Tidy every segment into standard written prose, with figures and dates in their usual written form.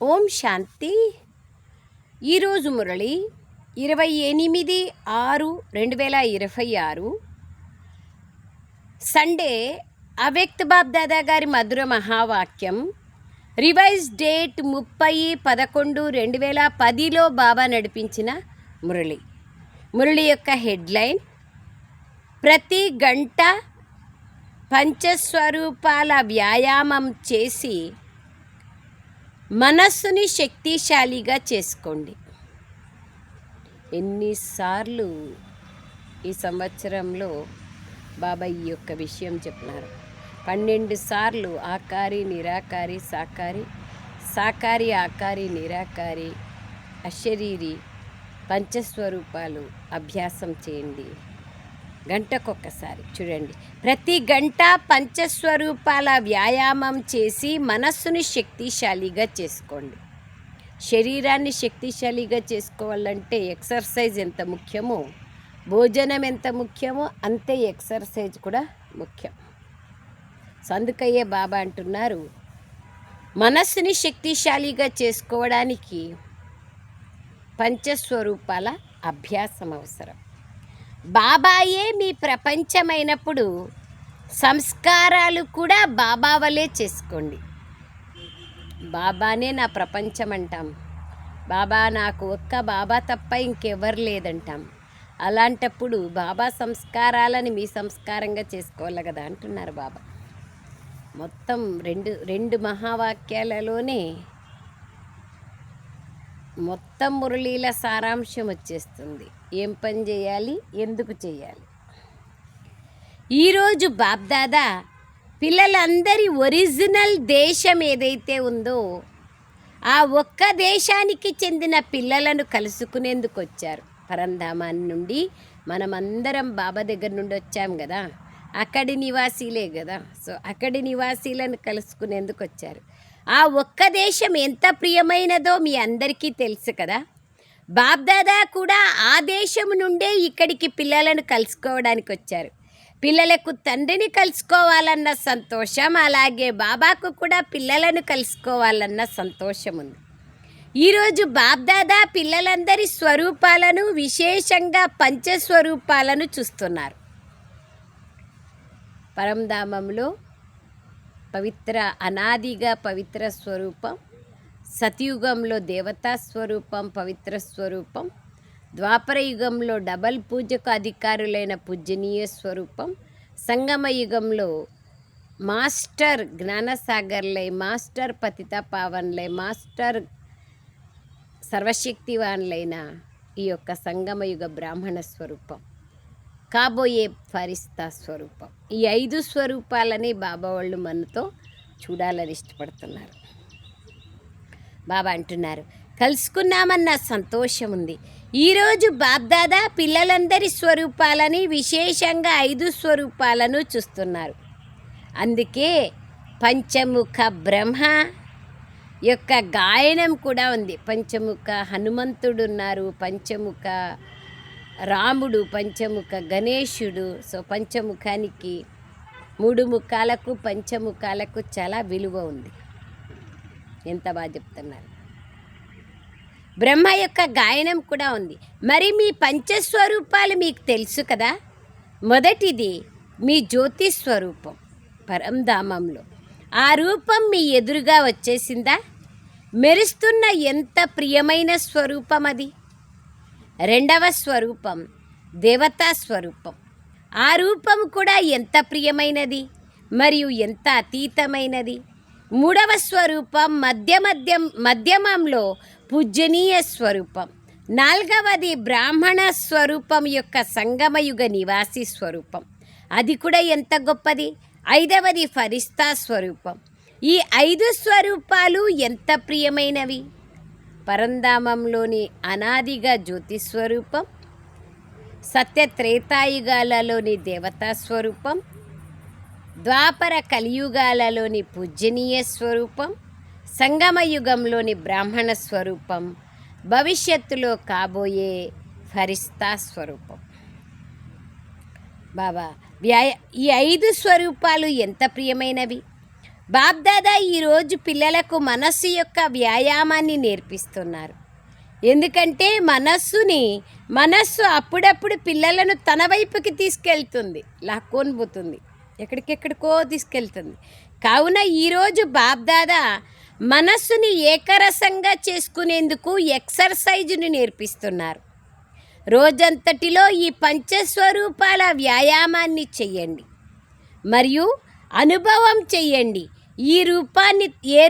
ఓం శాంతి. ఈరోజు మురళి 28/6/2026 సండే. అవ్యక్త బాబ్ దాదా గారి మధుర మహావాక్యం. రివైజ్ డేట్ 30/11/2010లో బాబా నడిపించిన మురళి. మురళి యొక్క హెడ్లైన్: ప్రతి గంట పంచస్వరూపాల వ్యాయామం చేసి మనస్సుని శక్తిశాలిగా చేసుకోండి. ఎన్నిసార్లు ఈ సంవత్సరంలో బాబా ఈ యొక్క విషయం చెప్పినారు. 12 సార్లు ఆకారి, నిరాకారి, సాకారి, సాకారి, ఆకారి, నిరాకారి, అశరీరి పంచస్వరూపాలు అభ్యాసం చేయండి. గంటకొక్కసారి చూడండి. ప్రతి గంట పంచస్వరూపాల వ్యాయామం చేసి మనస్సుని శక్తిశాలిగా చేసుకోండి. శరీరాన్ని శక్తిశాలిగా చేసుకోవాలంటే ఎక్సర్సైజ్ ఎంత ముఖ్యమో, భోజనం ఎంత ముఖ్యమో అంతే ఎక్సర్సైజ్ కూడా ముఖ్యం. అందుకయ్యే బాబా అంటున్నారు, మనస్సుని శక్తిశాలిగా చేసుకోవడానికి పంచస్వరూపాల అభ్యాసం అవసరం. బాబాయే మీ ప్రపంచమైనప్పుడు సంస్కారాలు కూడా బాబా వలే చేసుకోండి. బాబానే నా ప్రపంచం అంటాం. బాబా నాకు ఒక్క బాబా తప్ప ఇంకెవరు లేదంటాం. అలాంటప్పుడు బాబా సంస్కారాలని మీ సంస్కారంగా చేసుకోవాలి కదా అంటున్నారు బాబా. మొత్తం రెండు మహావాక్యాలలోనే మొత్తం మురళీల సారాంశం వచ్చేస్తుంది. ఏం పని చేయాలి, ఎందుకు చేయాలి. ఈరోజు బాబ్దాదా పిల్లలందరి ఒరిజినల్ దేశం ఏదైతే ఉందో ఆ ఒక్క దేశానికి చెందిన పిల్లలను కలుసుకునేందుకు వచ్చారు. పరంధామాన్ని నుండి మనమందరం బాబా దగ్గర నుండి వచ్చాం కదా, అక్కడి నివాసీలే కదా. సో అక్కడి నివాసీలను కలుసుకునేందుకు వచ్చారు. ఆ ఒక్క దేశం ఎంత ప్రియమైనదో మీ అందరికీ తెలుసు కదా. బాబ్దాదా కూడా ఆ దేశం నుండే ఇక్కడికి పిల్లలను కలుసుకోవడానికి వచ్చారు. పిల్లలకు తండ్రిని కలుసుకోవాలన్న సంతోషం, అలాగే బాబాకు కూడా పిల్లలను కలుసుకోవాలన్న సంతోషం ఉంది. ఈరోజు బాబ్దాదా పిల్లలందరి స్వరూపాలను, విశేషంగా పంచస్వరూపాలను చూస్తున్నారు. పరంధామంలో పవిత్ర, అనాదిగా పవిత్ర స్వరూపం, సతయుగంలో దేవతా స్వరూపం, పవిత్ర స్వరూపం, ద్వాపర యుగంలో డబల్ పూజకు అధికారులైన పూజనీయ స్వరూపం, సంగమ యుగంలో మాస్టర్ జ్ఞానసాగర్లై, మాస్టర్ పతిత పావన్లై, మాస్టర్ సర్వశక్తివాన్లైన ఈ యొక్క సంగమయుగ బ్రాహ్మణ స్వరూపం, కాబోయే ఫరిస్తా స్వరూపం. ఈ 5 స్వరూపాలని బాబా వాళ్ళు మనతో చూడాలని ఇష్టపడుతున్నారు. బాబా అంటున్నారు, కలుసుకున్నామన్న సంతోషం ఉంది. ఈరోజు బాబ్దాదా పిల్లలందరి స్వరూపాలని, విశేషంగా 5 స్వరూపాలను చూస్తున్నారు. అందుకే పంచముఖ బ్రహ్మ యొక్క గాయనం కూడా ఉంది. పంచముఖ హనుమంతుడు ఉన్నారు, పంచముఖ రాముడు, పంచముఖ గణేశుడు. సో పంచముఖానికి, 3 ముఖాలకు, పంచముఖాలకు చాలా విలువ ఉంది. ఎంత బాగా చెప్తున్నారు. బ్రహ్మ యొక్క గాయనం కూడా ఉంది. మరి మీ పంచస్వరూపాలు మీకు తెలుసు కదా. మొదటిది మీ జ్యోతి స్వరూపం పరంధామంలో. ఆ రూపం మీ ఎదురుగా వచ్చేసిందా? మెరుస్తున్న ఎంత ప్రియమైన స్వరూపం అది. రెండవ స్వరూపం దేవతా స్వరూపం. ఆ రూపం కూడా ఎంత ప్రియమైనది మరియు ఎంత అతీతమైనది. మూడవ స్వరూపం మధ్యమంలో పూజనీయ స్వరూపం. నాలుగవది బ్రాహ్మణ స్వరూపం యొక్క సంగమయుగ నివాసి స్వరూపం, అది కూడా ఎంత గొప్పది. ఐదవది ఫరిస్తా స్వరూపం. ఈ 5 స్వరూపాలు ఎంత ప్రియమైనవి. పరంధామంలోని అనాదిగా జ్యోతి స్వరూపం, సత్యత్రేతాయుగాలలోని దేవతా స్వరూపం, ద్వాపర కలియుగాలలోని పూజనీయ స్వరూపం, సంగమయుగంలోని బ్రాహ్మణ స్వరూపం, భవిష్యత్తులో కాబోయే ఫరిస్తా స్వరూపం. బాబా ఈ 5 స్వరూపాలు ఎంత ప్రియమైనవి. బాప్దాదా ఈరోజు పిల్లలకు మనస్సు యొక్క వ్యాయామాన్ని నేర్పిస్తున్నారు. ఎందుకంటే మనస్సు అప్పుడప్పుడు పిల్లలను తన వైపుకి తీసుకెళ్తుంది, లాక్కొని పోతుంది, ఎక్కడికెక్కడికో తీసుకెళ్తుంది. కావున ఈరోజు బాప్దాదా మనస్సుని ఏకరసంగా చేసుకునేందుకు ఎక్సర్సైజుని నేర్పిస్తున్నారు. రోజంతటిలో ఈ పంచస్వరూపాల వ్యాయామాన్ని చెయ్యండి మరియు అనుభవం చెయ్యండి. ఏ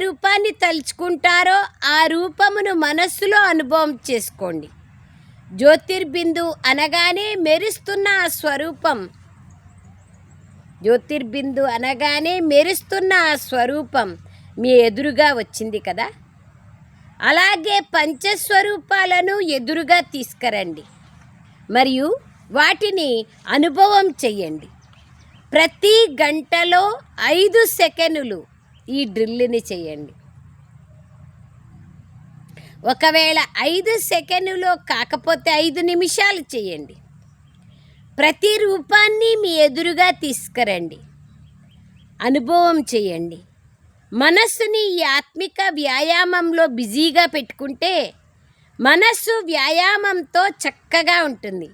రూపాన్ని తలుచుకుంటారో ఆ రూపమును మనస్సులో అనుభవం చేసుకోండి. జ్యోతిర్బిందు అనగానే మెరుస్తున్న ఆ స్వరూపం మీ ఎదురుగా వచ్చింది కదా. అలాగే పంచస్వరూపాలను ఎదురుగా తీసుకురండి మరియు వాటిని అనుభవం చెయ్యండి. ప్రతి గంటలో 5 సెకనులు ఈ డ్రిల్ని చేయండి. ఒకవేళ 5 సెకనులో కాకపోతే 5 నిమిషాలు చేయండి. ప్రతి రూపాన్ని మీ ఎదురుగా తీసుకురండి, అనుభవం చేయండి. మనస్సుని ఈ ఆత్మిక వ్యాయామంలో బిజీగా పెట్టుకుంటే మనస్సు వ్యాయామంతో చక్కగా ఉంటుంది.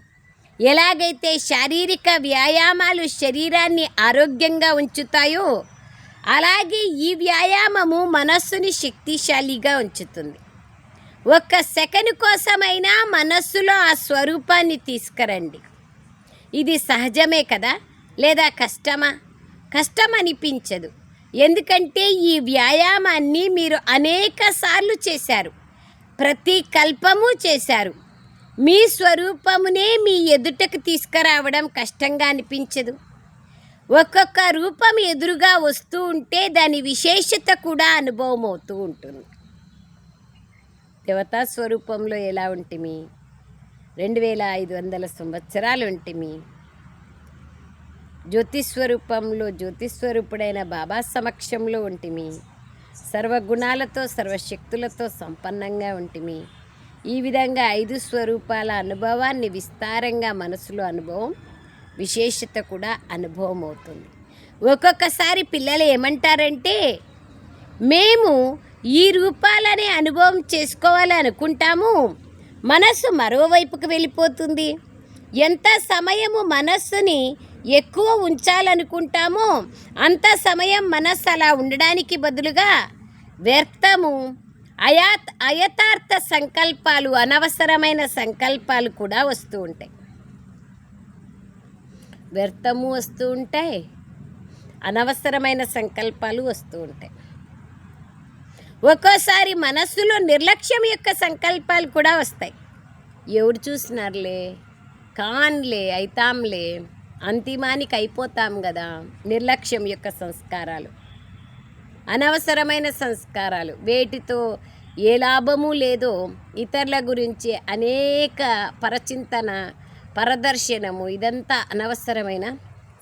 ఎలాగైతే శారీరక వ్యాయామాలు శరీరాన్ని ఆరోగ్యంగా ఉంచుతాయో అలాగే ఈ వ్యాయామము మనస్సుని శక్తిశాలిగా ఉంచుతుంది. 1 సెకను కోసమైనా మనస్సులో ఆ స్వరూపాన్ని తీసుకురండి. ఇది సహజమే కదా, లేదా కష్టం అనిపించదు. ఎందుకంటే ఈ వ్యాయామాన్ని మీరు అనేక సార్లు చేశారు, ప్రతి కల్పము చేశారు. మీ స్వరూపమునే మీ ఎదుటకు తీసుకురావడం కష్టంగా అనిపించదు. ఒక్కొక్క రూపం ఎదురుగా వస్తూ ఉంటే దాని విశేషత కూడా అనుభవం అవుతూ ఉంటుంది. దేవతా స్వరూపంలో ఎలా ఉంటిమి, 2500 సంవత్సరాలు ఉంటిమి. జ్యోతిస్వరూపంలో జ్యోతిస్వరూపుడైన బాబా సమక్షంలో ఉంటిమి. సర్వగుణాలతో సర్వశక్తులతో సంపన్నంగా ఉంటిమి. ఈ విధంగా 5 స్వరూపాల అనుభవాన్ని విస్తారంగా మనసులో అనుభవం, విశేషత కూడా అనుభవం అవుతుంది. ఒక్కొక్కసారి పిల్లలు ఏమంటారంటే, మేము ఈ రూపాలనే అనుభవం చేసుకోవాలి అనుకుంటాము, మనస్సు మరోవైపుకు వెళ్ళిపోతుంది. ఎంత సమయము మనస్సుని ఎక్కువ ఉంచాలనుకుంటామో అంత సమయం మనస్సు అలా ఉండడానికి బదులుగా వ్యర్థము, అయథార్థ సంకల్పాలు, అనవసరమైన సంకల్పాలు కూడా వస్తూ ఉంటాయి. వ్యర్థము వస్తూ ఉంటాయి, అనవసరమైన సంకల్పాలు వస్తూ ఉంటాయి. ఒక్కోసారి మనస్సులో నిర్లక్ష్యం యొక్క సంకల్పాలు కూడా వస్తాయి. ఎవరు చూసినారులే, కాన్లే, అయితాంలే, అంతిమానికి అయిపోతాం కదా. నిర్లక్ష్యం యొక్క సంస్కారాలు, అనవసరమైన సంస్కారాలు, వేటితో ఏ లాభము లేదో ఇతరుల గురించి అనేక పరచింతన, పరదర్శనము, ఇదంతా అనవసరమైన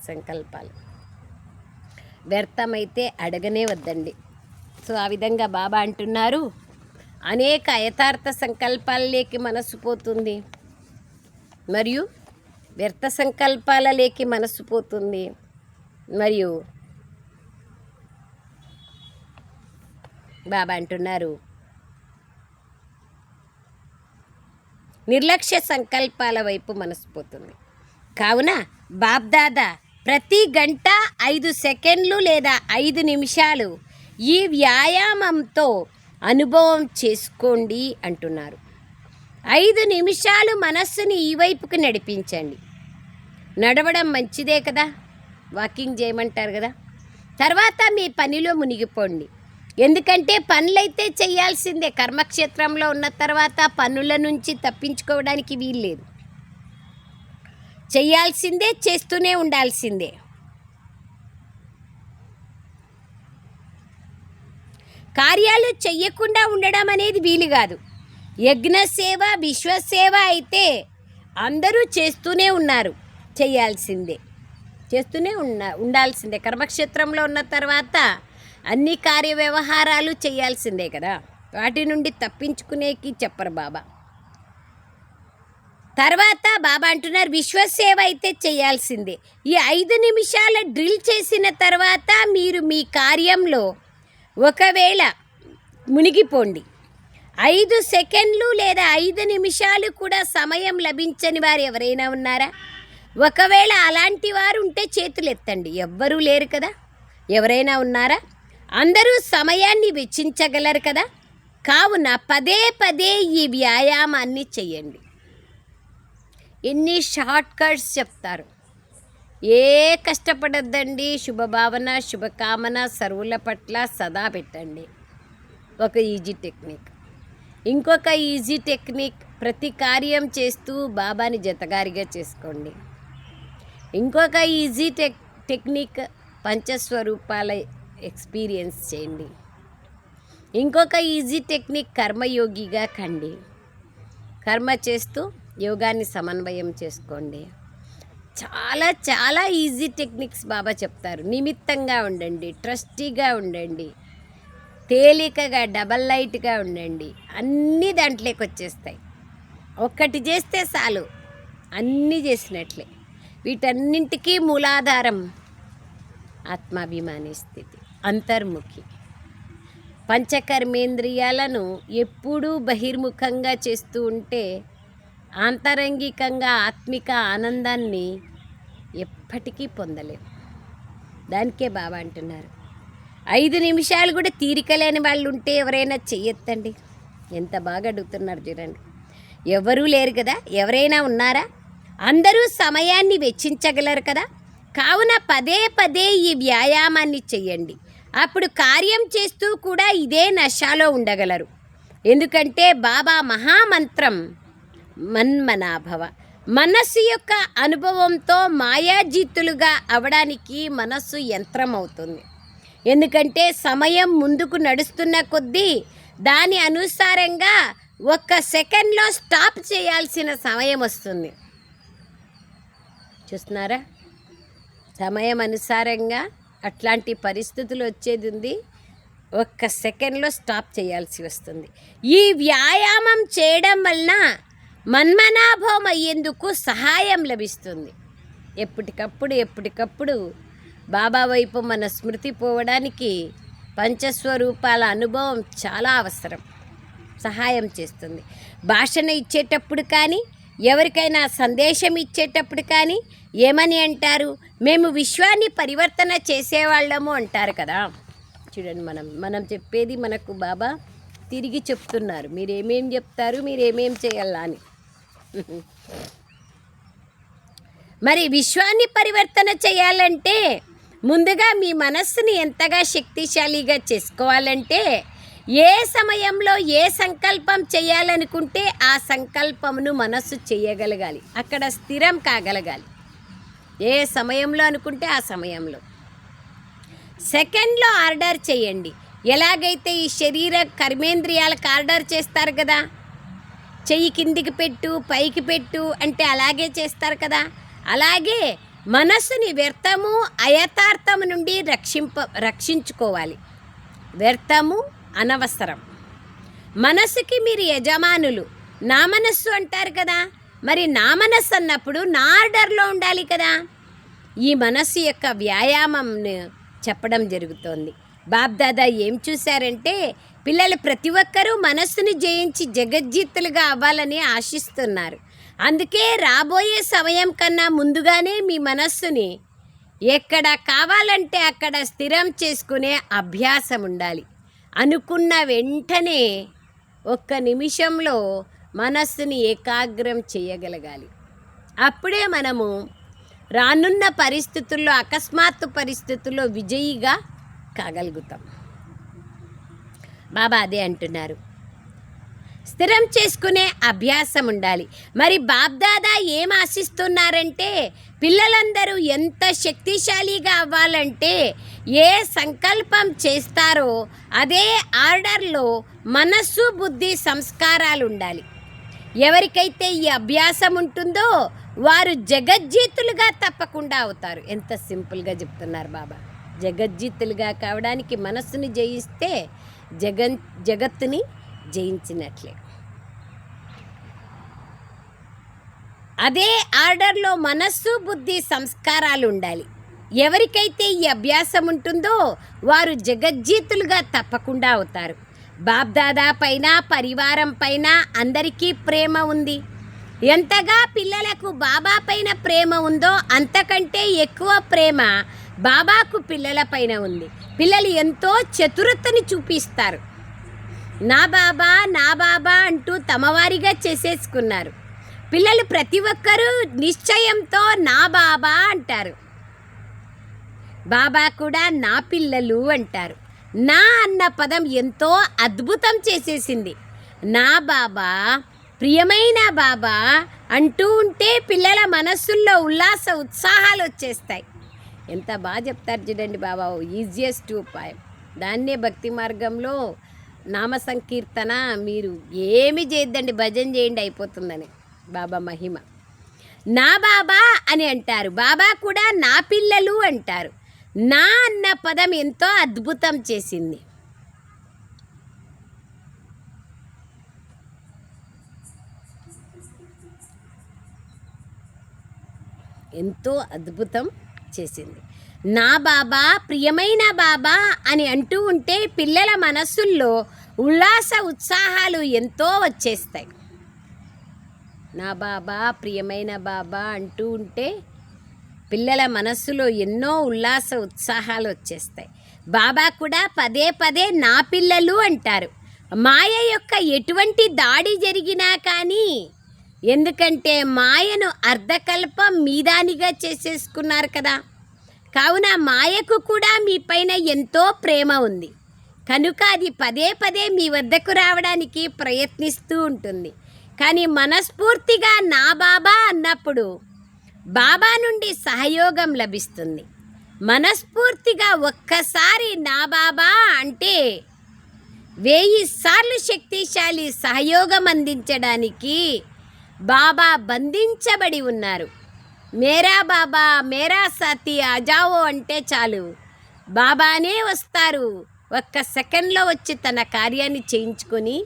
సంకల్పాలు. వ్యర్థమైతే అడగనే వద్దండి. సో ఆ విధంగా బాబా అంటున్నారు, అనేక యథార్థ సంకల్పాలలోకి మనసు పోతుంది మరియు వ్యర్థ సంకల్పాలలోకి మనసు పోతుంది. మరియు బాబా అంటున్నారు, నిర్లక్ష్య సంకల్పాల వైపు మనసు పోతుంది. కావున బాప్దాదా ప్రతి గంట 5 సెకండ్లు లేదా 5 నిమిషాలు ఈ వ్యాయామంతో అనుభవం చేసుకోండి అంటున్నారు. 5 నిమిషాలు మనస్సుని ఈ వైపుకి నడిపించండి. నడవడం మంచిదే కదా, వాకింగ్ చేయమంటారు కదా. తర్వాత మీ పనిలో మునిగిపోండి. ఎందుకంటే పనులైతే చేయాల్సిందే. కర్మక్షేత్రంలో ఉన్న తర్వాత పనుల నుంచి తప్పించుకోవడానికి వీల్లేదు. చేయాల్సిందే, చేస్తూనే ఉండాల్సిందే. కార్యాలు చెయ్యకుండా ఉండడం అనేది వీలు కాదు. యజ్ఞసేవ, విశ్వసేవ అయితే అందరూ చేస్తూనే ఉన్నారు, చేయాల్సిందే, చేస్తూనే ఉండాల్సిందే. కర్మక్షేత్రంలో ఉన్న తర్వాత అన్ని కార్య వ్యవహారాలు చేయాల్సిందే కదా. వాటి నుండి తప్పించుకునేకి చెప్పరు బాబా. తర్వాత బాబా అంటున్నారు విశ్వసేవ అయితే చేయాల్సిందే. ఈ 5 నిమిషాల డ్రిల్ చేసిన తర్వాత మీరు మీ కార్యంలో ఒకవేళ మునిగిపోండి. 5 సెకండ్లు లేదా 5 నిమిషాలు కూడా సమయం లభించని వారు ఎవరైనా ఉన్నారా? ఒకవేళ అలాంటి వారు ఉంటే చేతులు ఎత్తండి. ఎవ్వరూ లేరు కదా? ఎవరైనా ఉన్నారా? అందరూ సమయాన్ని వెచ్చించగలరు కదా? కావున పదే పదే ఈ వ్యాయామాన్ని చెయ్యండి. ఎన్ని షార్ట్ కట్స్ చెప్తారు. ఏ కష్టపడద్దండి. శుభభావన శుభకామన సర్వుల పట్ల సదా పెట్టండి. ఒక ఈజీ టెక్నిక్. ఇంకొక ఈజీ టెక్నిక్, ప్రతి కార్యం చేస్తూ బాబాని జతగారిగా చేసుకోండి. ఇంకొక ఈజీ టెక్నిక్, పంచస్వరూపాల ఎక్స్పీరియన్స్ చేయండి. ఇంకొక ఈజీ టెక్నిక్, కర్మయోగిగా కండి. కర్మ చేస్తూ యోగాన్ని సమన్వయం చేసుకోండి. చాలా చాలా ఈజీ టెక్నిక్స్ బాబా చెప్తారు. నిమిత్తంగా ఉండండి, ట్రస్టీగా ఉండండి, తేలికగా డబల్ లైట్గా ఉండండి. అన్నీ దాంట్లోకి వచ్చేస్తాయి. ఒక్కటి చేస్తే చాలు, అన్నీ చేసినట్లే. వీటన్నింటికీ మూలాధారం ఆత్మాభిమాని స్థితి, అంతర్ముఖి. పంచకర్మేంద్రియాలను ఎప్పుడూ బహిర్ముఖంగా చేస్తూ ఉంటే ఆంతరంగికంగా ఆత్మిక ఆనందాన్ని ఎప్పటికీ పొందలేము. దానికే బాబా అంటున్నారు 5 నిమిషాలు కూడా తీరిక లేని వాళ్ళు ఉంటే ఎవరైనా చెయ్యొద్దండి. ఎంత బాగా అడుగుతున్నారు చూడండి. ఎవరూ లేరు కదా? ఎవరైనా ఉన్నారా? అందరూ సమయాన్ని వెచ్చించగలరు కదా? కావున పదే పదే ఈ వ్యాయామాన్ని చెయ్యండి. అప్పుడు కార్యం చేస్తూ కూడా ఇదే నశాలో ఉండగలరు. ఎందుకంటే బాబా మహామంత్రం మన్మనాభవ. మనస్సు యొక్క అనుభవంతో మాయాజీతులుగా అవడానికి మనస్సు యంత్రం అవుతుంది. ఎందుకంటే సమయం ముందుకు నడుస్తున్న కొద్దీ దాని అనుసారంగా 1 సెకండ్లో స్టాప్ చేయాల్సిన సమయం వస్తుంది. చూస్తున్నారా? సమయం అనుసారంగా అట్లాంటి పరిస్థితులు వచ్చేది ఉంది. 1 సెకండ్లో స్టాప్ చేయాల్సి వస్తుంది. ఈ వ్యాయామం చేయడం వలన మన్మనాభవం అయ్యేందుకు సహాయం లభిస్తుంది. ఎప్పటికప్పుడు బాబా వైపు మన స్మృతి పోవడానికి పంచస్వరూపాల అనుభవం చాలా అవసరం, సహాయం చేస్తుంది. భాషణ ఇచ్చేటప్పుడు కానీ, ఎవరికైనా సందేశం ఇచ్చేటప్పుడు కానీ ఏమని అంటారు? మేము విశ్వాన్ని పరివర్తన చేసేవాళ్ళము అంటారు కదా. చూడండి, మనం చెప్పేది మనకు బాబా తిరిగి చెప్తున్నారు. మీరేమేం చెప్తారు, మీరేమేం చేయాలా అని. మరి విశ్వాన్ని పరివర్తన చేయాలంటే ముందుగా మీ మనస్సుని ఎంతగా శక్తిశాలిగా చేసుకోవాలంటే ఏ సమయంలో ఏ సంకల్పం చేయాలనుకుంటే ఆ సంకల్పమును మనస్సు చేయగలగాలి. అక్కడ స్థిరం కాగలగాలి. ఏ సమయంలో అనుకుంటే ఆ సమయంలో సెకండ్లో ఆర్డర్ చేయండి. ఎలాగైతే ఈ శరీర కర్మేంద్రియాలకు ఆర్డర్ చేస్తారు కదా, చెయ్యి కిందికి పెట్టు, పైకి పెట్టు అంటే అలాగే చేస్తారు కదా. అలాగే మనస్సుని వ్యర్థము అయథార్థము నుండి రక్షించుకోవాలి. వ్యర్థము అనవసరం. మనస్సుకి మీరు యజమానులు. నా మనస్సు అంటారు కదా, మరి నా మనస్సు అన్నప్పుడు నా ఆర్డర్లో ఉండాలి కదా. ఈ మనస్సు యొక్క వ్యాయామంను చెప్పడం జరుగుతోంది. బాబ్దాదా ఏం చూశారంటే పిల్లలు ప్రతి ఒక్కరూ మనస్సుని జయించి జగజ్జీతులుగా అవ్వాలని ఆశిస్తున్నారు. అందుకే రాబోయే సమయం కన్నా ముందుగానే మీ మనస్సుని ఎక్కడ కావాలంటే అక్కడ స్థిరం చేసుకునే అభ్యాసం ఉండాలి. అనుకున్న వెంటనే 1 నిమిషంలో మనస్సుని ఏకాగ్రం చేయగలగాలి. అప్పుడే మనము రానున్న పరిస్థితుల్లో, అకస్మాత్తు పరిస్థితుల్లో విజయిగా కాగలుగుతాం. బాబా అదే అంటున్నారు, స్థిరం చేసుకునే అభ్యాసం ఉండాలి. మరి బాబ్దాదా ఏం ఆశిస్తున్నారంటే పిల్లలందరూ ఎంత శక్తిశాలిగా అవ్వాలంటే ఏ సంకల్పం చేస్తారో అదే ఆర్డర్లో మనస్సు, బుద్ధి, సంస్కారాలు ఉండాలి. ఎవరికైతే ఈ అభ్యాసం ఉంటుందో వారు జగజ్జీతులుగా తప్పకుండా అవుతారు. ఎంత సింపుల్గా చెప్తున్నారు బాబా. జగజ్జీతులుగా కావడానికి మనస్సుని జయిస్తే జగత్తుని జయించినట్లే. అదే ఆర్డర్లో మనస్సు, బుద్ధి, సంస్కారాలు ఉండాలి. ఎవరికైతే ఈ అభ్యాసం ఉంటుందో వారు జగజ్జీతులుగా తప్పకుండా అవుతారు. బాబ్దాదా పైన, పరివారం పైన అందరికీ ప్రేమ ఉంది. ఎంతగా పిల్లలకు బాబా పైన ప్రేమ ఉందో అంతకంటే ఎక్కువ ప్రేమ బాబాకు పిల్లల పైన ఉంది. పిల్లలు ఎంతో చతురతని చూపిస్తారు. నా బాబా, నా బాబా అంటూ తమవారిగా చేసేసుకున్నారు. పిల్లలు ప్రతి ఒక్కరూ నిశ్చయంతో నా బాబా అంటారు. బాబా కూడా నా పిల్లలు అంటారు. నా అన్న పదం ఎంతో అద్భుతం చేసేసింది. నా బాబా, ప్రియమైన బాబా అంటూ ఉంటే పిల్లల మనస్సుల్లో ఉల్లాస ఉత్సాహాలు వచ్చేస్తాయి. ఎంత బాగా చెప్తారు చూడండి బాబా. ఈజియెస్ట్ ఉపాయం దాన్నే భక్తి మార్గంలో నామ సంకీర్తన. మీరు ఏమి చేయొద్దండి, భజన చేయండి అయిపోతుందని బాబా మహిమ. నా బాబా అని అంటారు. బాబా కూడా నా పిల్లలు అంటారు. నా అన్న పదం ఎంతో అద్భుతం చేసింది. ఎంతో అద్భుతం చేసింది. నా బాబా, ప్రియమైన బాబా అని అంటూ ఉంటే పిల్లల మనస్సుల్లో ఉల్లాస ఉత్సాహాలు ఎంతో వచ్చేస్తాయి. నా బాబా, ప్రియమైన బాబా అంటూ ఉంటే పిల్లల మనస్సులో ఎన్నో ఉల్లాస ఉత్సాహాలు వచ్చేస్తాయి. బాబా కూడా పదే పదే నా పిల్లలు అంటారు. మాయ యొక్క ఎటువంటి దాడి జరిగినా కానీ, ఎందుకంటే మాయను అర్ధకల్పం మీదానిగా చేసేసుకున్నారు కదా, కావున మాయకు కూడా మీ పైన ఎంతో ప్రేమ ఉంది. కనుక అది పదే పదే మీ వద్దకు రావడానికి ప్రయత్నిస్తూ ఉంటుంది. కానీ మనస్ఫూర్తిగా నా బాబా అన్నప్పుడు బాబా నుండి సహయోగం లభిస్తుంది. మనస్ఫూర్తిగా ఒక్కసారి నా బాబా అంటే 1000 సార్లు శక్తిశాలి సహయోగం అందించడానికి బాబా బంధించబడి ఉన్నారు. మేరా బాబా, మేరా సాథీ ఆజావో అంటే చాలు, బాబానే వస్తారు. ఒక్క సెకండ్లో వచ్చి తన కార్యాన్ని చేయించుకొని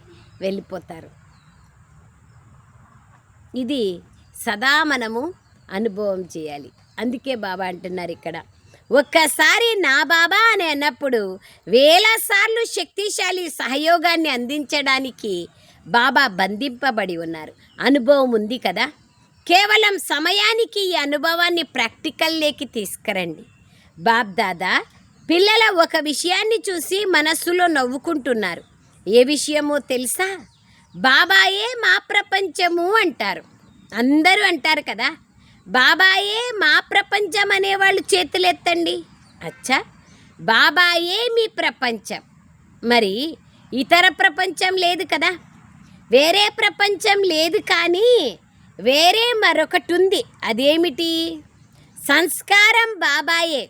వెళ్ళిపోతారు. ఇది సదా మనము అనుభవం చేయాలి. అందుకే బాబా అంటున్నారు ఇక్కడ, ఒక్కసారి నా బాబా అని అన్నప్పుడు 1000 సార్లు శక్తిశాలి సహయోగాన్ని అందించడానికి బాబా బంధింపబడి ఉన్నారు. అనుభవం ఉంది కదా, కేవలం సమయానికి ఈ అనుభవాన్ని ప్రాక్టికల్లోకి తీసుకురండి. బాబ్దాదా పిల్లల ఒక విషయాన్ని చూసి మనస్సులో నవ్వుకుంటున్నారు. ఏ విషయమో తెలుసా? బాబాయే మా ప్రపంచము అంటారు. అందరూ అంటారు కదా, బాబాయే మా ప్రపంచం అనేవాళ్ళు చేతులెత్తండి. అచ్చా, బాబాయే మీ ప్రపంచం. మరి ఇతర ప్రపంచం లేదు కదా, వేరే ప్రపంచం లేదు. కానీ వేరే మరొకటి ఉంది. అదేమిటి? సంస్కారం బాబాయే.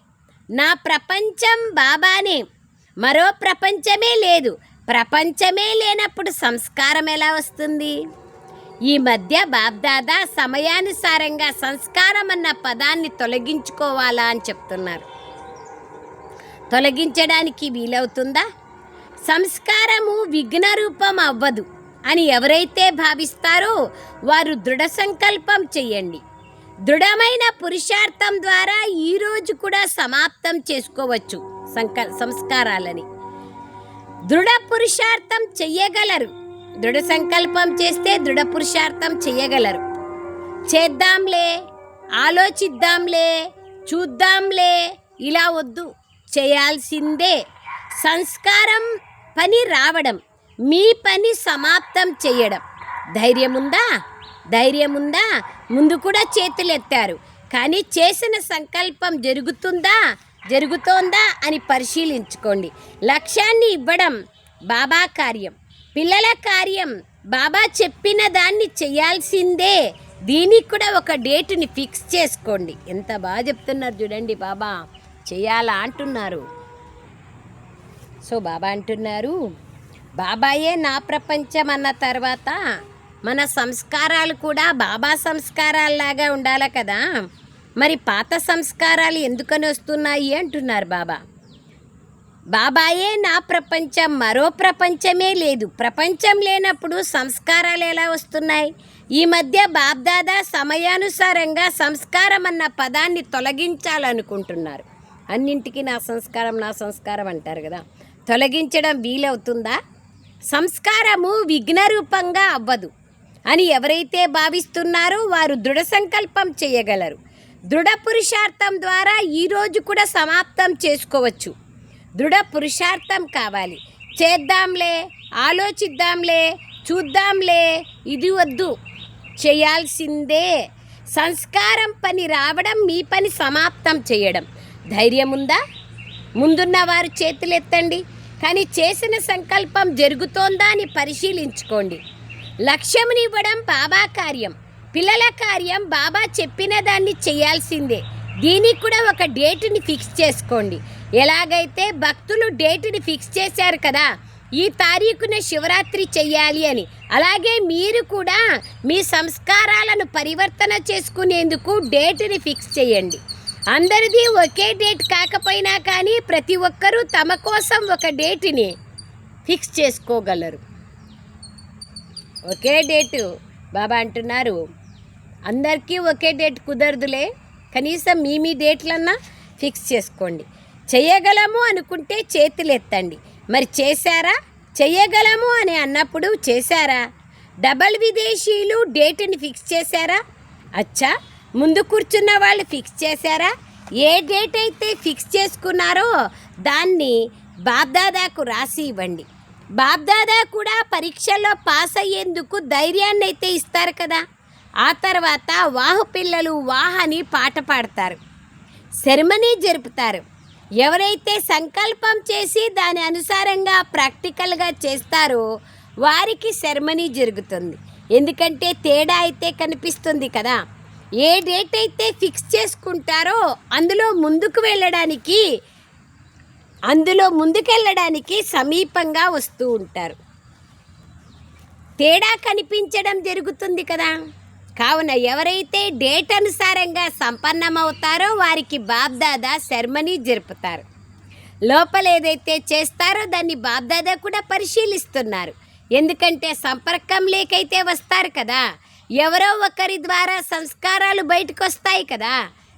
నా ప్రపంచం బాబానే, మరో ప్రపంచమే లేదు. ప్రపంచమే లేనప్పుడు సంస్కారం ఎలా వస్తుంది? ఈ మధ్య బాబ్దాదా సమయానుసారంగా సంస్కారం అన్న పదాన్ని తొలగించుకోవాలా అని చెప్తున్నారు. తొలగించడానికి వీలవుతుందా? సంస్కారము విఘ్న రూపం అవ్వదు అని ఎవరైతే భావిస్తారో వారు దృఢ సంకల్పం చెయ్యండి. దృఢమైన పురుషార్థం ద్వారా ఈరోజు కూడా సమాప్తం చేసుకోవచ్చు సంస్కారాలని. దృఢ పురుషార్థం చెయ్యగలరు. దృఢ సంకల్పం చేస్తే దృఢ పురుషార్థం చెయ్యగలరు. చేద్దాంలే, ఆలోచిద్దాంలే, చూద్దాంలే ఇలా వద్దు, చేయాల్సిందే. సంస్కారం పని రావడం, మీ పని సమాప్తం చేయడం. ధైర్యముందా? ధైర్యముందా? ముందు కూడా చేతులెత్తారు, కానీ చేసిన సంకల్పం జరుగుతోందా అని పరిశీలించుకోండి. లక్ష్యాన్ని ఇవ్వడం బాబా కార్యం, పిల్లల కార్యం. బాబా చెప్పిన దాన్ని చేయాల్సిందే. దీనికి కూడా ఒక డేటుని ఫిక్స్ చేసుకోండి. ఎంత బాగా చెప్తున్నారు చూడండి. బాబా చేయాలా అంటున్నారు. సో బాబా అంటున్నారు, బాబాయే నా ప్రపంచం అన్న తర్వాత మన సంస్కారాలు కూడా బాబా సంస్కారాల్లాగా ఉండాలి కదా. మరి పాత సంస్కారాలు ఎందుకని వస్తున్నాయి అంటున్నారు బాబా. బాబాయే నా ప్రపంచం, మరో ప్రపంచమే లేదు. ప్రపంచం లేనప్పుడు సంస్కారాలు ఎలా వస్తున్నాయి? ఈ మధ్య బాబ్దాదా సమయానుసారంగా సంస్కారం అన్న పదాన్ని తొలగించాలనుకుంటున్నారు. అన్నింటికీ నా సంస్కారం అంటారు కదా, తొలగించడం వీలవుతుందా? సంస్కారము విఘ్నరూపంగా అవ్వదు అని ఎవరైతే భావిస్తున్నారో వారు దృఢ సంకల్పం చేయగలరు. దృఢ పురుషార్థం ద్వారా ఈరోజు కూడా సమాప్తం చేసుకోవచ్చు. దృఢ పురుషార్థం కావాలి. చేద్దాంలే, ఆలోచిద్దాంలే, చూద్దాంలే, ఇది వద్దు, చేయాల్సిందే. సంస్కారం పని రావడం, మీ పని సమాప్తం చేయడం. ధైర్యం ఉందా? ముందున్న వారు చేతులెత్తండి. కానీ చేసిన సంకల్పం జరుగుతోందా అని పరిశీలించుకోండి. లక్ష్యమునివ్వడం బాబా కార్యం, పిల్లల కార్యం. బాబా చెప్పిన దాన్ని చేయాల్సిందే. దీనికి కూడా ఒక డేటుని ఫిక్స్ చేసుకోండి. ఎలాగైతే భక్తులు డేటుని ఫిక్స్ చేశారు కదా, ఈ తారీఖున శివరాత్రి చెయ్యాలి అని, అలాగే మీరు కూడా మీ సంస్కారాలను పరివర్తన చేసుకునేందుకు డేటుని ఫిక్స్ చేయండి. అందరిది ఒకే డేట్ కాకపోయినా కానీ ప్రతి ఒక్కరూ తమ కోసం ఒక డేటుని ఫిక్స్ చేసుకోగలరు. ఒకే డేటు బాబా అంటున్నారు, అందరికీ ఒకే డేట్ కుదరదులే, కనీసం మీ డేట్లన్నా ఫిక్స్ చేసుకోండి. చెయ్యగలము అనుకుంటే చేతులు ఎత్తండి. మరి చేశారా? చెయ్యగలము అని అన్నప్పుడు చేశారా? డబల్ విదేశీయులు డేటుని ఫిక్స్ చేశారా? అచ్చా, ముందు కూర్చున్న వాళ్ళు ఫిక్స్ చేశారా? ఏ డేట్ అయితే ఫిక్స్ చేసుకున్నారో దాన్ని బాబ్దాదాకు రాసి ఇవ్వండి. బాబ్దాదా కూడా పరీక్షల్లో పాస్ అయ్యేందుకు ధైర్యాన్ని అయితే ఇస్తారు కదా. ఆ తర్వాత వాహు పిల్లలు వాహ్ అని పాట పాడతారు, సెరమనీ జరుపుతారు. ఎవరైతే సంకల్పం చేసి దాని అనుసారంగా ప్రాక్టికల్గా చేస్తారో వారికి సెరమనీ జరుగుతుంది. ఎందుకంటే తేడా అయితే కనిపిస్తుంది కదా. ఏ డేట్ అయితే ఫిక్స్ చేసుకుంటారో అందులో ముందుకెళ్ళడానికి సమీపంగా వస్తూ ఉంటారు. తేడా కనిపించడం జరుగుతుంది కదా. కావున ఎవరైతే డేట్ అనుసారంగా సంపన్నమవుతారో వారికి బాబ్దాదా సెరమనీ జరుపుతారు. లోపల ఏదైతే చేస్తారో దాన్ని బాబ్దాదా కూడా పరిశీలిస్తున్నారు. ఎందుకంటే సంపర్కం లేకైతే వస్తారు కదా, ఎవరో ఒకరి ద్వారా సంస్కారాలు బయటకు వస్తాయి కదా.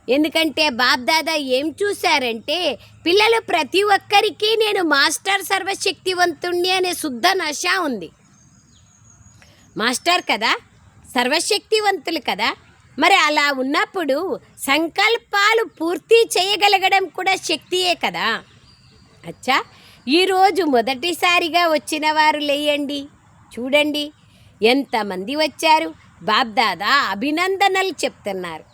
ఎందుకంటే బాబ్దాదా ఏం చూశారంటే, పిల్లలు ప్రతి ఒక్కరికి నేను మాస్టర్ సర్వశక్తివంతుణ్ణి అనే శుద్ధ నశ ఉంది. మాస్టర్ కదా, సర్వశక్తివంతులు కదా. మరి అలా ఉన్నప్పుడు సంకల్పాలు పూర్తి చేయగలగడం కూడా శక్తియే కదా. అచ్చా, ఈరోజు మొదటిసారిగా వచ్చిన వారు లేయండి, చూడండి ఎంతమంది వచ్చారు. బాబ్దాదా అభినందనలు చెప్తున్నారు.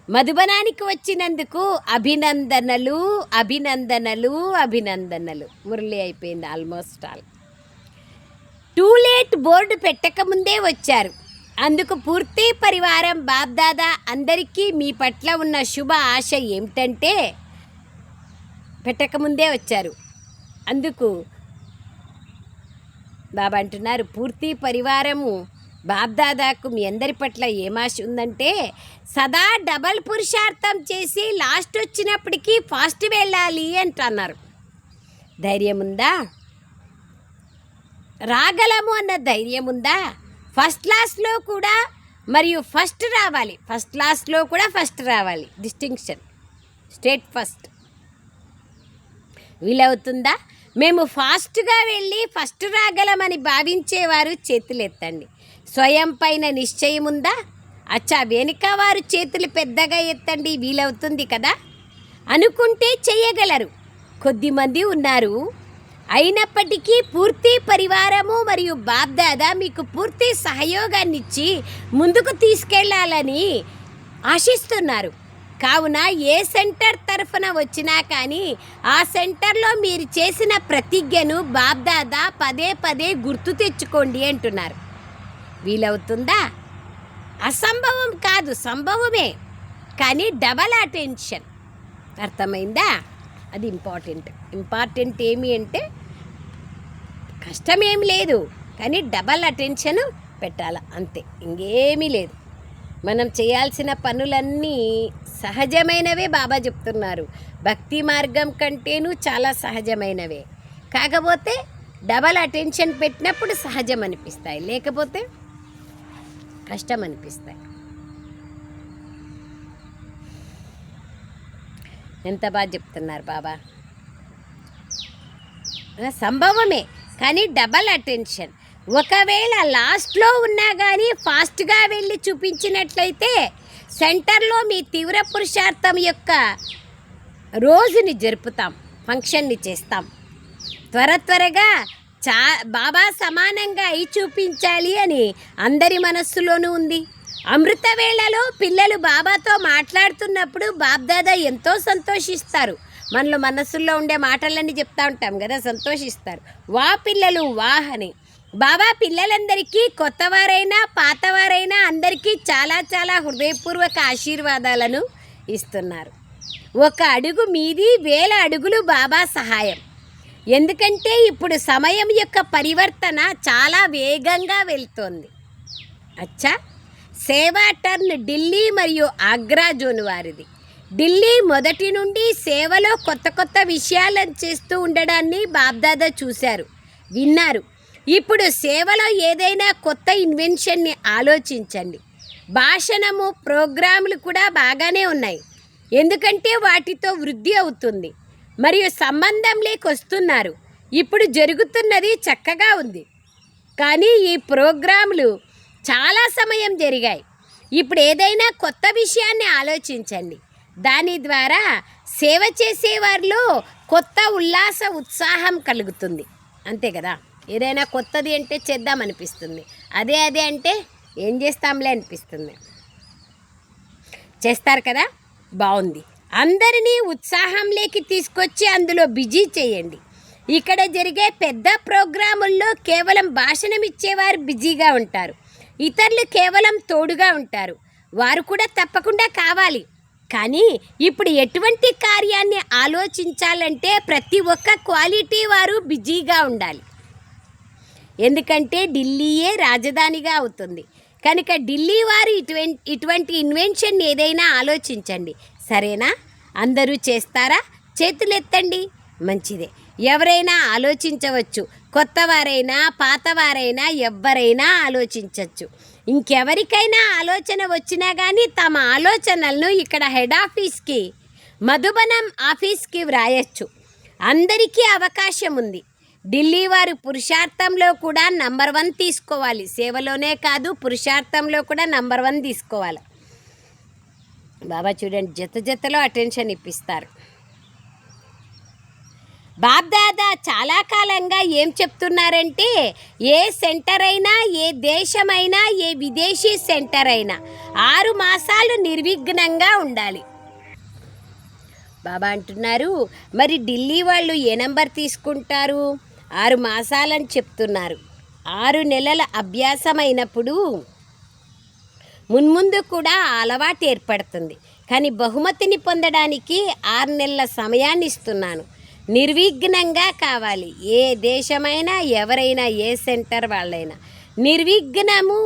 మధుబనానికి వచ్చినందుకు అభినందనలు, అభినందనలు, అభినందనలు. మురళి అయిపోయింది almost all. Too late board పెట్టకముందే వచ్చారు. అందుకు పూర్తి పరివారం బాబ్దాదా అందరికీ మీ పట్ల ఉన్న శుభ ఆశ ఏమిటంటే, పెట్టకముందే వచ్చారు. అందుకు బాబా అంటున్నారు, పూర్తి పరివారము బాబ్దాదాకు మీ అందరి పట్ల ఏం ఆశ ఉందంటే, సదా డబల్ పురుషార్థం చేసి లాస్ట్ వచ్చినప్పటికీ ఫాస్ట్ వెళ్ళాలి అంటున్నారు. ధైర్యం ఉందా? రాగలము అన్న ధైర్యం ఉందా? ఫస్ట్ క్లాస్లో కూడా మరియు ఫస్ట్ రావాలి, ఫస్ట్ క్లాస్లో కూడా ఫస్ట్ రావాలి, డిస్టింక్షన్, స్టేట్ ఫస్ట్. వీలవుతుందా? మేము ఫాస్ట్గా వెళ్ళి ఫస్ట్ రాగలమని భావించేవారు చేతులు ఎత్తండి. స్వయం పైన నిశ్చయం ఉందా? అచ్చా, వెనుక వారు చేతులు పెద్దగా ఎత్తండి. వీలవుతుంది కదా. అనుకుంటే చేయగలరు. కొద్దిమంది ఉన్నారు. అయినప్పటికీ పూర్తి పరివారము మరియు బాబ్దాదా మీకు పూర్తి సహయోగాన్ని ఇచ్చి ముందుకు తీసుకెళ్లాలని ఆశిస్తున్నారు. కావున ఏ సెంటర్ తరఫున వచ్చినా కానీ ఆ సెంటర్లో మీరు చేసిన ప్రతిజ్ఞను బాబ్దాదా పదే పదే గుర్తు తెచ్చుకోండి అంటున్నారు. వీలవుతుందా? అసంభవం కాదు, సంభవమే. కానీ డబల్ అటెన్షన్, అర్థమైందా? అది ఇంపార్టెంట్ ఏమి అంటే, కష్టమేమి లేదు కానీ డబల్ అటెన్షన్ పెట్టాలి, అంతే, ఇంకేమీ లేదు. మనం చేయాల్సిన పనులన్నీ సహజమైనవే బాబా చెప్తున్నారు. భక్తి మార్గం కంటేను చాలా సహజమైనవే. కాకపోతే డబల్ అటెన్షన్ పెట్టినప్పుడు సహజం అనిపిస్తాయి, లేకపోతే కష్టం అనిపిస్తాయి. ఎంత బాగా చెప్తున్నారు బాబా. సంభవమే, కానీ డబల్ అటెన్షన్. ఒకవేళ లాస్ట్లో ఉన్నా కానీ ఫాస్ట్గా వెళ్ళి చూపించినట్లయితే సెంటర్లో మీ తీవ్ర పురుషార్థం యొక్క రోజుని జరుపుతాం, ఫంక్షన్ని చేస్తాం. త్వరగా బాబా సమానంగా అయి చూపించాలి అని అందరి మనస్సులోనూ ఉంది. అమృత వేళలో పిల్లలు బాబాతో మాట్లాడుతున్నప్పుడు బాబ్దాదా ఎంతో సంతోషిస్తారు. మనలో మనస్సుల్లో ఉండే మాటలన్నీ చెప్తా ఉంటాం కదా, సంతోషిస్తారు. వా పిల్లలు వాహ్ అని. బాబా పిల్లలందరికీ కొత్తవారైనా పాతవారైనా అందరికీ చాలా చాలా హృదయపూర్వక ఆశీర్వాదాలను ఇస్తున్నారు. ఒక అడుగు మీది, 1000 అడుగులు బాబా సహాయం. ఎందుకంటే ఇప్పుడు సమయం యొక్క పరివర్తన చాలా వేగంగా వెళ్తోంది. అచ్చా, సేవా టర్న్ ఢిల్లీ మరియు ఆగ్రా జోన్ వారిది. ఢిల్లీ మొదటి నుండి సేవలో కొత్త విషయాలను చేస్తూ ఉండడాన్ని బాబ్దాదా చూశారు, విన్నారు. ఇప్పుడు సేవలో ఏదైనా కొత్త ఇన్వెన్షన్ని ఆలోచించండి. భాషణము ప్రోగ్రాములు కూడా బాగానే ఉన్నాయి, ఎందుకంటే వాటితో వృద్ధి అవుతుంది మరియు సంబంధం లేకొస్తున్నారు. ఇప్పుడు జరుగుతున్నది చక్కగా ఉంది, కానీ ఈ ప్రోగ్రాములు చాలా సమయం జరిగాయి. ఇప్పుడు ఏదైనా కొత్త విషయాన్ని ఆలోచించండి. దాని ద్వారా సేవ చేసేవారిలో కొత్త ఉల్లాస ఉత్సాహం కలుగుతుంది. అంతే కదా, ఏదైనా కొత్తది అంటే చేద్దామనిపిస్తుంది, అదే అంటే ఏం చేస్తాంలే అనిపిస్తుంది. చేస్తారు కదా, బాగుంది. అందరినీ ఉత్సాహంలోకి తీసుకొచ్చి అందులో బిజీ చేయండి. ఇక్కడ జరిగే పెద్ద ప్రోగ్రాముల్లో కేవలం భాషణం ఇచ్చేవారు బిజీగా ఉంటారు, ఇతరులు కేవలం తోడుగా ఉంటారు. వారు కూడా తప్పకుండా కావాలి. కానీ ఇప్పుడు ఎటువంటి కార్యాన్ని ఆలోచించాలంటే ప్రతి ఒక్క క్వాలిటీ వారు బిజీగా ఉండాలి. ఎందుకంటే ఢిల్లీయే రాజధానిగా అవుతుంది కనుక ఢిల్లీ వారు ఇటువంటి ఇన్వెన్షన్ ఏదైనా ఆలోచించండి. సరేనా? అందరూ చేస్తారా? చేతులెత్తండి. మంచిదే. ఎవరైనా ఆలోచించవచ్చు, కొత్తవారైనా పాతవారైనా ఎవ్వరైనా ఆలోచించవచ్చు. ఇంకెవరికైనా ఆలోచన వచ్చినా కానీ తమ ఆలోచనలను ఇక్కడ హెడ్ ఆఫీస్కి, మధుబనం ఆఫీస్కి వ్రాయచ్చు. అందరికీ అవకాశం ఉంది. ఢిల్లీ వారు పురుషార్థంలో కూడా నంబర్ 1 తీసుకోవాలి. సేవలోనే కాదు, పురుషార్థంలో కూడా నంబర్ 1 తీసుకోవాలి. బాబా చూడండి, జతలో అటెన్షన్ ఇప్పిస్తారు. బాబ్దాదా చాలా కాలంగా ఏం చెప్తున్నారంటే, ఏ సెంటర్ అయినా, ఏ దేశమైనా, ఏ విదేశీ సెంటర్ అయినా 6 మాసాలు నిర్విఘ్నంగా ఉండాలి. బాబా అంటున్నారు, మరి ఢిల్లీ వాళ్ళు ఏ నంబర్ తీసుకుంటారు? 6 మాసాలని చెప్తున్నారు. 6 నెలల అభ్యాసం అయినప్పుడు మున్ముందు కూడా అలవాటు ఏర్పడుతుంది. కానీ బహుమతిని పొందడానికి 6 నెలల సమయాన్ని ఇస్తున్నాను. నిర్విఘ్నంగా కావాలి. ఏ దేశమైనా, ఎవరైనా, ఏ సెంటర్ వాళ్ళైనా నిర్విఘ్నము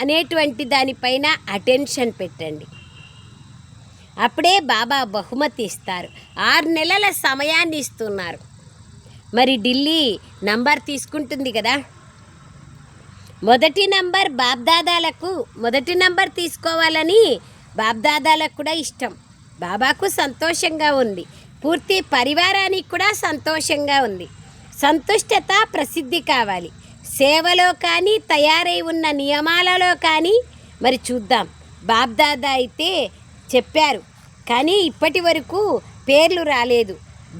అనేటువంటి దానిపైన అటెన్షన్ పెట్టండి. అప్పుడే బాబా బహుమతి ఇస్తారు. 6 నెలల సమయాన్ని ఇస్తున్నారు. మరి ఢిల్లీ నంబర్ తీసుకుంటుంది కదా. మొదటి నంబర్ బాబ్దాదాలకు, మొదటి నంబర్ తీసుకోవాలని బాబ్దాదాలకు కూడా ఇష్టం. బాబాకు సంతోషంగా ఉంది, పూర్తి పరివారానికి కూడా సంతోషంగా ఉంది. సంతుష్టత ప్రసిద్ధి కావాలి. సేవలో కానీ, తయారై ఉన్న నియమాలలో కానీ. మరి చూద్దాం. బాబ్దాదా అయితే చెప్పారు, కానీ ఇప్పటి వరకు పేర్లు రాలేదు.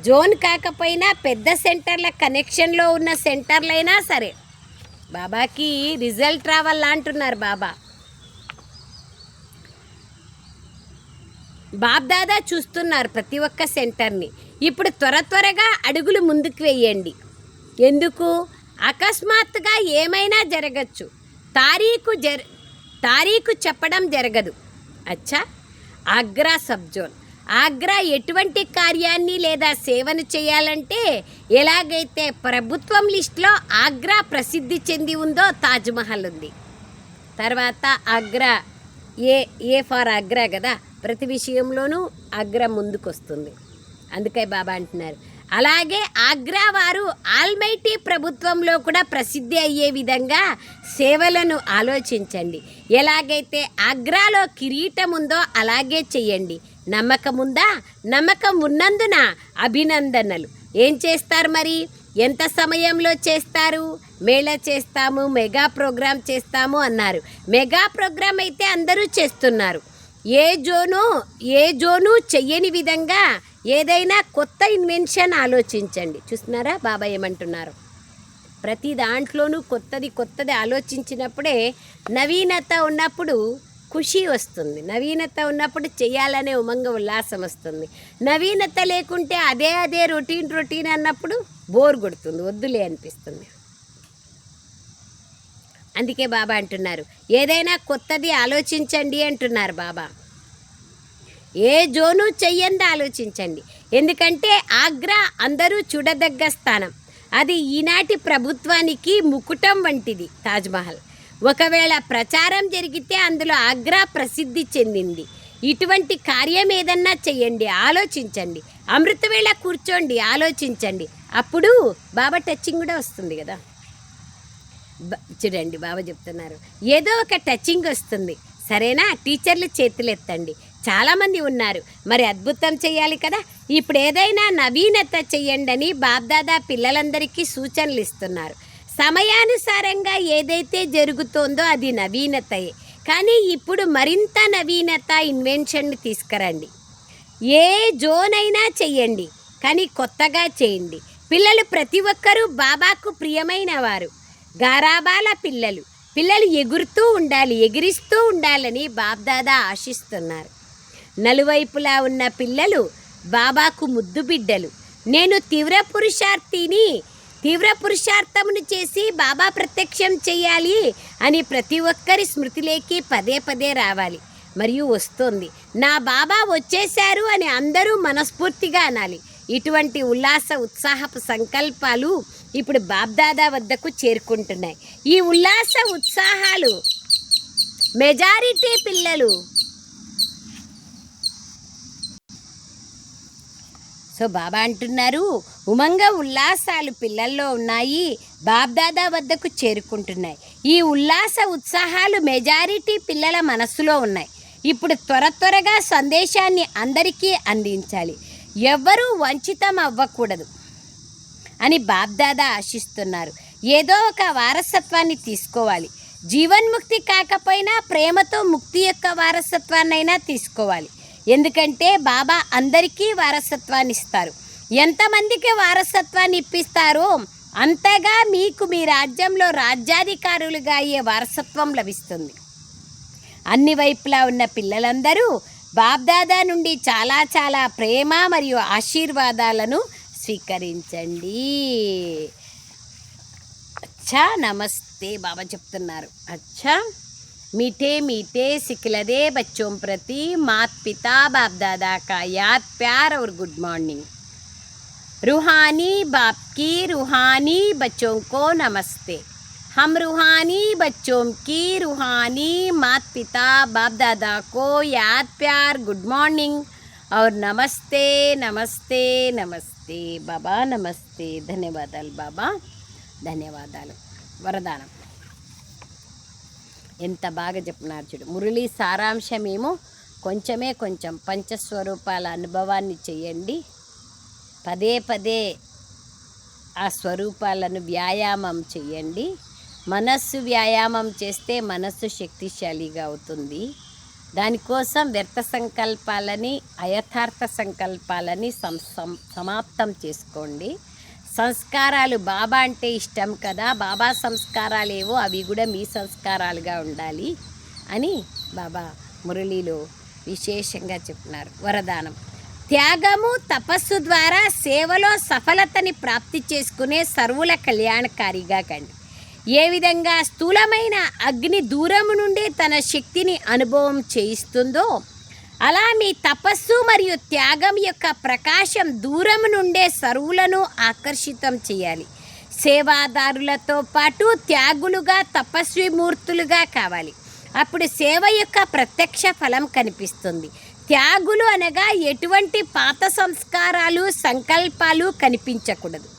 జోన్ కాకపోయినా పెద్ద సెంటర్ల కనెక్షన్లో ఉన్న సెంటర్లైనా సరే బాబాకి రిజల్ట్ రావాలా అంటున్నారు. బాబ్దాదా చూస్తున్నారు ప్రతి ఒక్క సెంటర్ని. ఇప్పుడు త్వరగా అడుగులు ముందుకు వేయండి. ఎందుకు? అకస్మాత్తుగా ఏమైనా జరగచ్చు. తారీఖు చెప్పడం జరగదు. అచ్చా, ఆగ్రా సబ్ జోన్. ఆగ్రా ఎటువంటి కార్యాన్ని లేదా సేవను చేయాలంటే, ఎలాగైతే ప్రభుత్వం లిస్టులో ఆగ్రా ప్రసిద్ధి చెంది ఉందో తాజ్మహల్ ఉంది, తర్వాత ఆగ్రా ఏ ఏ ఫార్ అగ్ర కదా, ప్రతి విషయంలోనూ అగ్ర ముందుకొస్తుంది. అందుకే బాబా అంటున్నారు. అలాగే ఆగ్రా వారు ఆల్మైటీ ప్రభుత్వంలో కూడా ప్రసిద్ధి అయ్యే విధంగా సేవలను ఆలోచించండి. ఎలాగైతే ఆగ్రాలో కిరీటం ఉందో అలాగే చెయ్యండి. నమ్మకం ఉందా? నమ్మకం ఉన్నందున అభినందనలు. ఏం చేస్తారు మరి? ఎంత సమయంలో చేస్తారు? మేళా చేస్తాము, మెగా ప్రోగ్రాం చేస్తాము అన్నారు. మెగా ప్రోగ్రాం అయితే అందరూ చేస్తున్నారు. ఏ జోను చెయ్యని విధంగా ఏదైనా కొత్త ఇన్వెన్షన్ ఆలోచించండి. చూస్తున్నారా బాబా ఏమంటున్నారు? ప్రతి దాంట్లోనూ కొత్తది ఆలోచించినప్పుడే నవీనత ఉన్నప్పుడు ఖుషి వస్తుంది. నవీనత ఉన్నప్పుడు చేయాలనే ఉమంగ ఉల్లాసం వస్తుంది. నవీనత లేకుంటే అదే రొటీన్ అన్నప్పుడు బోర్ కొడుతుంది, వద్దులే అనిపిస్తుంది. అందుకే బాబా అంటున్నారు ఏదైనా కొత్తది ఆలోచించండి అంటున్నారు బాబా. ఏ జోను చెయ్యండి ఆలోచించండి. ఎందుకంటే ఆగ్రా అందరూ చూడదగ్గ స్థానం. అది ఈనాటి ప్రభుత్వానికి ముకుటం వంటిది తాజ్మహల్. ఒకవేళ ప్రచారం జరిగితే అందులో ఆగ్రా ప్రసిద్ధి చెందింది. ఇటువంటి కార్యం ఏదన్నా చెయ్యండి, ఆలోచించండి. అమృతవేళ కూర్చోండి, ఆలోచించండి. అప్పుడు బాబా టచింగ్ కూడా వస్తుంది కదా. చూడండి బాబా చెప్తున్నారు ఏదో ఒక టచింగ్ వస్తుంది. సరేనా? టీచర్లు చేతులు ఎత్తండి. చాలామంది ఉన్నారు, మరి అద్భుతం చేయాలి కదా. ఇప్పుడు ఏదైనా నవీనత చెయ్యండి అని బాబ్దాదా పిల్లలందరికీ సూచనలు ఇస్తున్నారు. సమయానుసారంగా ఏదైతే జరుగుతోందో అది నవీనతయే. కానీ ఇప్పుడు మరింత నవీనత ఇన్వెన్షన్ని తీసుకురండి. ఏ జోన్ అయినా చెయ్యండి, కానీ కొత్తగా చేయండి. పిల్లలు ప్రతి ఒక్కరూ బాబాకు ప్రియమైన వారు. గారాబాల పిల్లలు ఎగురుతూ ఉండాలి, ఎగిరిస్తూ ఉండాలని బాబ్దాదా ఆశిస్తున్నారు. నలువైపులా ఉన్న పిల్లలు బాబాకు ముద్దు బిడ్డలు. నేను తీవ్ర పురుషార్థమును చేసి బాబా ప్రత్యక్షం చేయాలి అని ప్రతి ఒక్కరి స్మృతిలోకి పదే రావాలి. మరియు వస్తోంది. నా బాబా వచ్చేశారు అని అందరూ మనస్ఫూర్తిగా అనాలి. ఇటువంటి ఉల్లాస ఉత్సాహపు సంకల్పాలు ఇప్పుడు బాబ్దాదా వద్దకు చేరుకుంటున్నాయి. ఈ ఉల్లాస ఉత్సాహాలు మెజారిటీ పిల్లలు సో బాబా అంటున్నారు ఉమంగ ఉల్లాసాలు పిల్లల్లో ఉన్నాయి, బాబ్దాదా వద్దకు చేరుకుంటున్నాయి. ఈ ఉల్లాస ఉత్సాహాలు మెజారిటీ పిల్లల మనస్సులో ఉన్నాయి. ఇప్పుడు త్వరగా సందేశాన్ని అందరికీ అందించాలి. ఎవ్వరూ వంచితం అవ్వకూడదు అని బాబ్దాదా ఆశిస్తున్నారు. ఏదో ఒక వారసత్వాన్ని తీసుకోవాలి. జీవన్ముక్తి కాకపోయినా ప్రేమతో ముక్తి యొక్క వారసత్వాన్నైనా తీసుకోవాలి. ఎందుకంటే బాబా అందరికీ వారసత్వాన్ని ఇస్తారు. ఎంతమందికి వారసత్వాన్ని ఇప్పిస్తారో అంతగా మీకు మీ రాజ్యంలో రాజ్యాధికారులుగా అయ్యే వారసత్వం లభిస్తుంది. అన్ని వైపులా ఉన్న పిల్లలందరూ బాబ్దాదా నుండి చాలా ప్రేమ మరియు ఆశీర్వాదాలను స్వీకరించండి. అచ్చా నమస్తే బాబా చెప్తున్నారు. అచ్చా मीठे मीठे सिखलदे बच्चों प्रति मात पिता बाप दादा का याद प्यार और गुड मॉर्निंग. रूहानी बाप की रूहानी बच्चों को नमस्ते. हम रूहानी बच्चों की रूहानी मात पिता बाप दादा को याद प्यार गुड मॉर्निंग और नमस्ते नमस्ते नमस्ते बाबा नमस्ते. ధన్యవాదాలు బాబా, ధన్యవాదాలు. వరదానం ఎంత బాగా చెప్పినారు చూడు. మురళీ సారాంశమేమో కొంచెం పంచస్వరూపాల అనుభవాన్ని చేయండి. పదే ఆ స్వరూపాలను వ్యాయామం చేయండి. మనస్సు వ్యాయామం చేస్తే మనస్సు శక్తిశాలిగా అవుతుంది. దానికోసం వ్యర్థ సంకల్పాలని అయథార్థ సంకల్పాలని సమాప్తం చేసుకోండి. సంస్కారాలు బాబా అంటే ఇష్టం కదా, బాబా సంస్కారాలేవో అవి కూడా మీ సంస్కారాలుగా ఉండాలి అని బాబా మురళిలో విశేషంగా చెప్పినారు. వరదానం త్యాగము తపస్సు ద్వారా సేవలో సఫలతని ప్రాప్తి చేసుకునే సర్వుల కళ్యాణకారిగా కండి. ఏ విధంగా స్థూలమైన అగ్ని దూరము నుండి తన శక్తిని అనుభవం చేయిస్తుందో అలా మీ తపస్సు మరియు త్యాగం యొక్క ప్రకాశం దూరం నుండే సర్వులను ఆకర్షితం చేయాలి. సేవాదారులతో పాటు త్యాగులుగా తపస్వి మూర్తులుగా కావాలి. అప్పుడు సేవ యొక్క ప్రత్యక్ష ఫలం కనిపిస్తుంది. త్యాగులు అనగా ఎటువంటి పాత సంస్కారాలు సంకల్పాలు కనిపించకూడదు.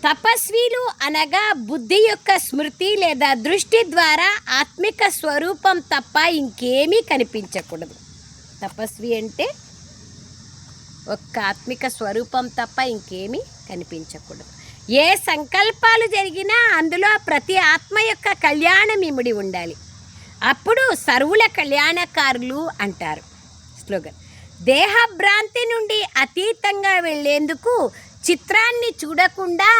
తపస్వీలు అనగా బుద్ధి యొక్క స్మృతి లేదా దృష్టి ద్వారా ఆత్మిక స్వరూపం తప్ప ఇంకేమీ కనిపించకూడదు. తపస్వి అంటే ఒక్క ఆత్మిక స్వరూపం తప్ప ఇంకేమీ కనిపించకూడదు. ఏ సంకల్పాలు జరిగినా అందులో ప్రతి ఆత్మ యొక్క కళ్యాణం ఇమిడి ఉండాలి. అప్పుడు సర్వుల కళ్యాణకారులు అంటారు. స్లోగన్: దేహభ్రాంతి నుండి అతీతంగా వెళ్ళేందుకు చిత్రాన్ని చూడకుండా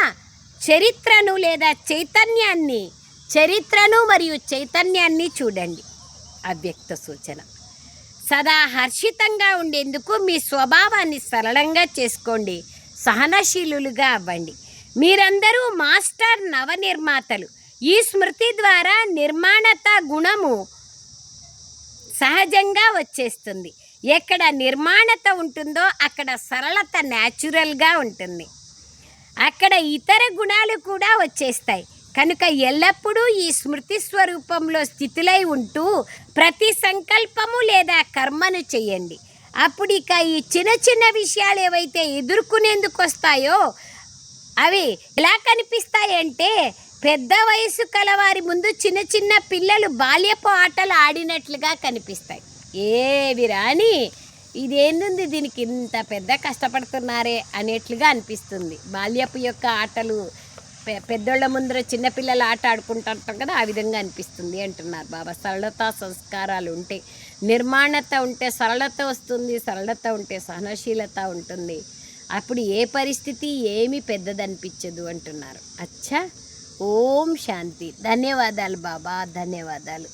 చరిత్రను లేదా చరిత్రను మరియు చైతన్యాన్ని చూడండి. అవ్యక్త సూచన: సదా హర్షితంగా ఉండేందుకు మీ స్వభావాన్ని సరళంగా చేసుకోండి. సహనశీలులుగా అవ్వండి. మీరందరూ మాస్టర్ నవనిర్మాతలు. ఈ స్మృతి ద్వారా నిర్మాణత గుణము సహజంగా వచ్చేస్తుంది. ఎక్కడ నిర్మాణత ఉంటుందో అక్కడ సరళత న్యాచురల్గా ఉంటుంది. అక్కడ ఇతర గుణాలు కూడా వచ్చేస్తాయి. కనుక ఎల్లప్పుడూ ఈ స్మృతి స్వరూపంలో స్థితులై ఉంటూ ప్రతి సంకల్పము లేదా కర్మను చేయండి. అప్పుడు ఇక ఈ చిన్న చిన్న విషయాలు ఏవైతే ఎదుర్కొనేందుకు వస్తాయో అవి ఎలా కనిపిస్తాయంటే, పెద్ద వయసు కలవారి ముందు చిన్న చిన్న పిల్లలు బాల్యపు ఆటలు ఆడినట్లుగా కనిపిస్తాయి. ఏవి రాని ఇదేంది, దీనికి ఇంత పెద్ద కష్టపడుతున్నారే అనేట్లుగా అనిపిస్తుంది. బాల్యపు యొక్క ఆటలు పెద్దోళ్ళ ముందర చిన్నపిల్లలు ఆట ఆడుకుంటుంటాం కదా, ఆ విధంగా అనిపిస్తుంది అంటున్నారు బాబా. సరళత సంస్కారాలు ఉంటే, నిర్మాణత ఉంటే సరళత వస్తుంది, సరళత ఉంటే సహనశీలత ఉంటుంది. అప్పుడు ఏ పరిస్థితి ఏమీ పెద్దదనిపించదు అంటున్నారు. అచ్చా, ఓం శాంతి. ధన్యవాదాలు బాబా, ధన్యవాదాలు.